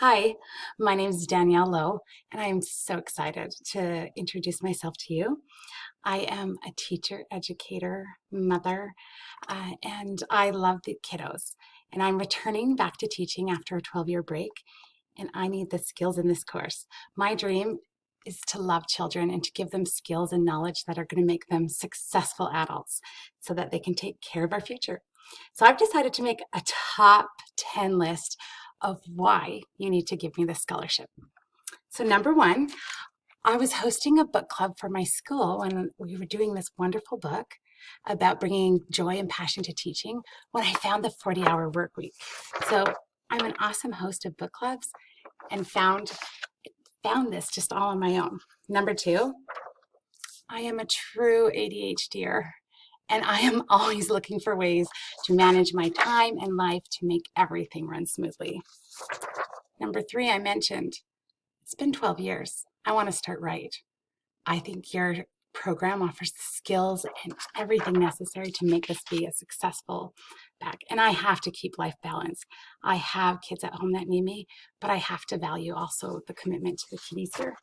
Hi, my name is Danielle Lowe, and I am so excited to introduce myself to you. I am a teacher, educator, mother, and I love the kiddos. And I'm returning back to teaching after a 12-year break, and I need the skills in this course. My dream is to love children and to give them skills and knowledge that are going to make them successful adults so that they can take care of our future. So I've decided to make a top 10 list of why you need to give me this scholarship. So number one, I was hosting a book club for my school when we were doing this wonderful book about bringing joy and passion to teaching when I found the 40-hour work week. So I'm an awesome host of book clubs and found this just all on my own. Number two, I am a true ADHDer, and I am always looking for ways to manage my time and life to make everything run smoothly. Number three, I mentioned, it's been 12 years. I want to start right. I think your program offers the skills and everything necessary to make this be a successful back. And I have to keep life balanced. I have kids at home that need me, but I have to value also the commitment to the kiddies here.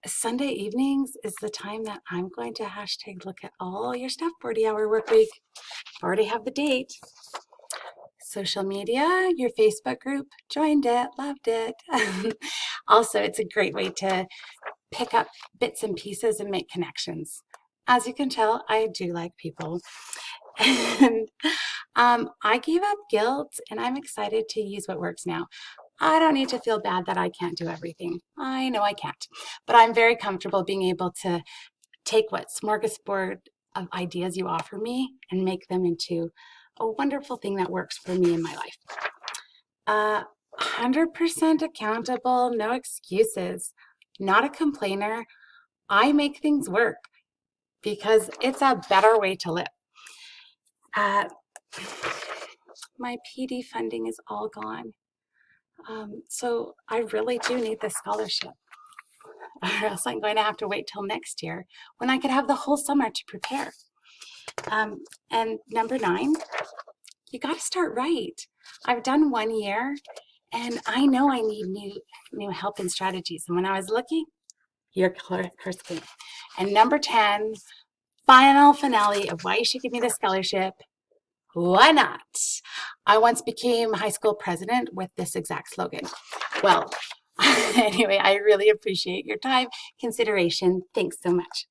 Sunday evenings is the time that I'm going to hashtag look at all your stuff, 40-hour work week. Already have the date. Social media, your Facebook group, joined it, loved it. Also, it's a great way to pick up bits and pieces and make connections. As you can tell, I do like people. And I gave up guilt, and I'm excited to use what works now. I don't need to feel bad that I can't do everything. I know I can't, but I'm very comfortable being able to take what smorgasbord of ideas you offer me and make them into a wonderful thing that works for me in my life. 100% accountable, no excuses, not a complainer. I make things work because it's a better way to live. My PD funding is all gone. So I really do need this scholarship, or else I'm going to have to wait till next year when I could have the whole summer to prepare. And number 9, you got to start right. I've done 1 year, and I know I need new help and strategies. And when I was looking, your course came. And number 10, final finale of why you should give me the scholarship. Why not? I once became high school president with this exact slogan. Well, anyway, I really appreciate your time, consideration. Thanks so much.